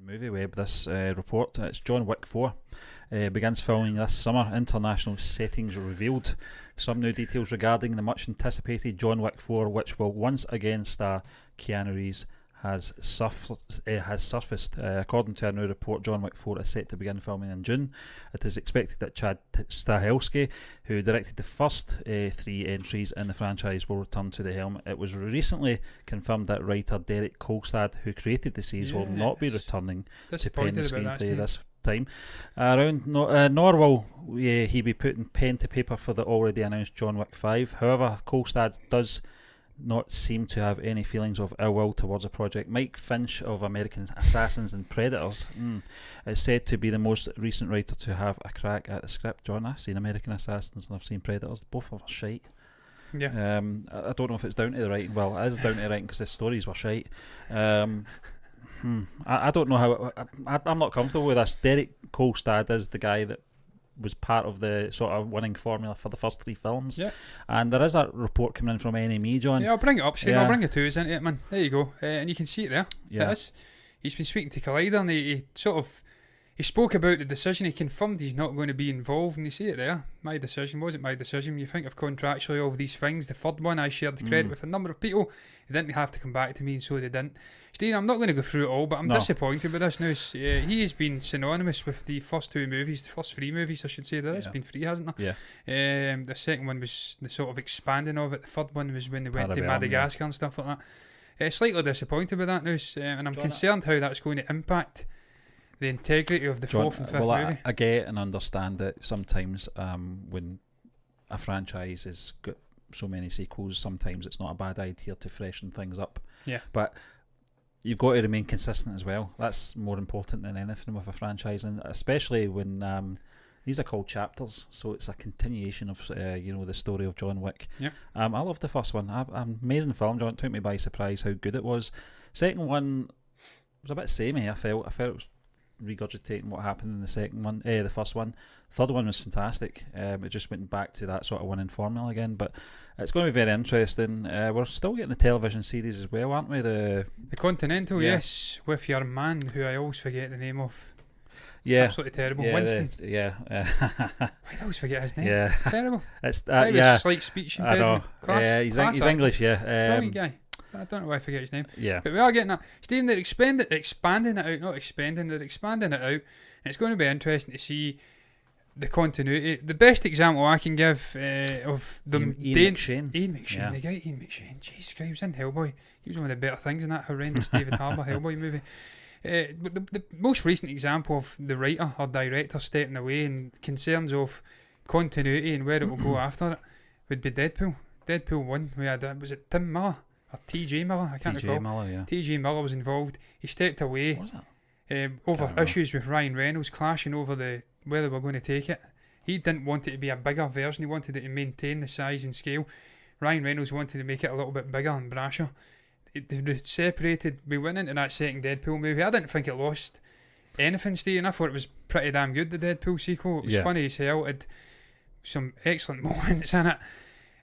Movie Web, this report. It's John Wick 4. Begins filming this summer. International settings revealed. Some new details regarding the much anticipated John Wick 4, which will once again star Keanu Reeves, has surfaced. According to a new report, John Wick 4 is set to begin filming in June. It is expected that Chad Stahelski, who directed the first 3 entries in the franchise, will return to the helm. It was recently confirmed that writer Derek Kolstad, who created the series, will not be returning to pen the screenplay this time around, nor will he be putting pen to paper for the already announced John Wick 5. However, Kolstad does not seem to have any feelings of ill will towards the project. Mike Finch of American Assassins and Predators is said to be the most recent writer to have a crack at the script. John, I've seen American Assassins and I've seen Predators. Both of them are shite. Yeah. I don't know if it's down to the writing. Well, it is down to the writing because the stories were shite. I don't know how. I'm not comfortable with this. Derek Kolstad is the guy that was part of the sort of winning formula for the first 3 films. Yeah. And there is a report coming in from NME, John. Yeah, I'll bring it up soon. I'll bring the twos into it, man. There you go. And you can see it there. Yeah. It is. He's been speaking to Collider and he spoke about the decision. He confirmed he's not going to be involved, and you see it there. My decision wasn't my decision. You think of contractually all of these things. The third one, I shared the credit with a number of people. They didn't have to come back to me, and so they didn't. Steve, I'm not going to go through it all, but I'm disappointed with this news. He has been synonymous with the first 2 movies, the first 3 movies, I should say. There has been 3, hasn't there? Yeah. The second one was the sort of expanding of it. The third one was when they went to Madagascar and stuff like that. Slightly disappointed with that news, and I'm concerned how that's going to impact the integrity of the 4th and 5th movie. I get and understand that sometimes when a franchise has got so many sequels, sometimes it's not a bad idea to freshen things up. Yeah. But you've got to remain consistent as well. That's more important than anything with a franchise, and especially when these are called chapters, so it's a continuation of the story of John Wick. Yeah. I loved the first one. Amazing film, John. It took me by surprise how good it was. Second one was a bit samey. I felt it was regurgitating what happened in the second one, the first one. Third one was fantastic. It just went back to that sort of winning formula again. But it's going to be very interesting. We're still getting the television series as well, aren't we? The Continental, yes, with your man who I always forget the name of. Yeah, absolutely terrible. Winston. I always forget his name. Yeah, terrible. It's slight speech impediment. He's English. Yeah, brilliant guy. I don't know why I forget his name. Yeah. But we are getting that. Stephen, they're expanding it out, not expanding, they're expanding it out. And it's going to be interesting to see the continuity. The best example I can give of them... Ian McShane. The great Ian McShane. Jesus Christ, he was in Hellboy. He was one of the better things in that horrendous David Harbour Hellboy movie. But the most recent example of the writer or director stepping away in concerns of continuity and where it will go after it would be Deadpool. Deadpool 1, we had, was it Tim Miller? Or TJ Miller, I can't recall. TJ Miller was involved. He stepped away. What was that? Over issues with Ryan Reynolds clashing over where they were going to take it. He didn't want it to be a bigger version. He wanted it to maintain the size and scale. Ryan Reynolds wanted to make it a little bit bigger and brasher. They separated. We went into that second Deadpool movie. I didn't think it lost anything, Steve. I thought it was pretty damn good, the Deadpool sequel. It was funny as hell. It had some excellent moments in it.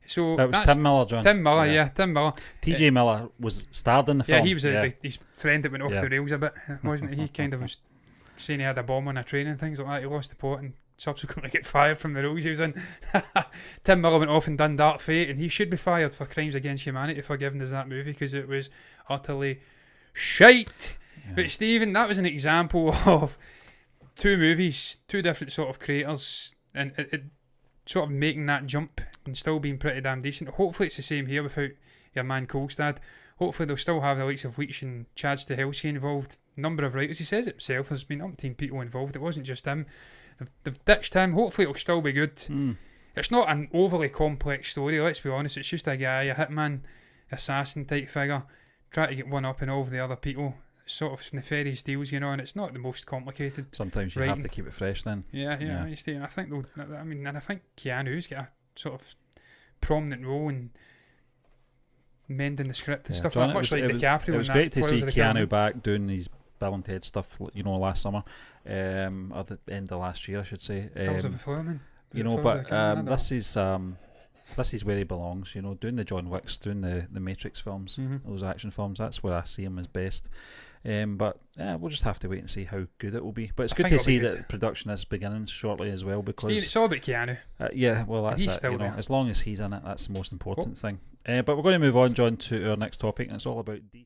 So that was Tim Miller, John. Tim Miller, Tim Miller. TJ Miller was starred in the film. Yeah, he was his friend that went off the rails a bit, wasn't he? He kind of was saying he had a bomb on a train and things like that. He lost the plot and subsequently get fired from the roles he was in. Tim Miller went off and done Dark Fate, and he should be fired for Crimes Against Humanity for giving us that movie because it was utterly shite. Yeah. But Stephen, that was an example of 2 movies, 2 different sort of creators, and it sort of making that jump and still being pretty damn decent. Hopefully it's the same here without your man Kolstad. Hopefully they'll still have the likes of Wick and Chad Stahelski involved. Number of writers. He says it himself, there's been umpteen people involved. It wasn't just him. They've ditched him. Hopefully it'll still be good. It's not an overly complex story, let's be honest. It's just a guy, a hitman, assassin type figure, trying to get one up in all of the other people. Sort of nefarious deals, and it's not the most complicated. Sometimes you have to keep it fresh then. Yeah. I think I think Keanu's got a sort of prominent role in mending the script and stuff like that, much like DiCaprio. It was great to see Keanu back doing his Bill and Ted stuff, last summer, or the end of last year, I should say. Falls of a Flowerman. This is where he belongs, doing the John Wicks, doing the Matrix films, those action films. That's where I see him as best. But we'll just have to wait and see how good it will be. But it's I good think to see it'll be that production is beginning shortly as well, because It's all about Keanu. well, that's He's it. still You know, there. as long as he's in it, that's the most important thing. But we're going to move on, John, to our next topic, and it's all about DC.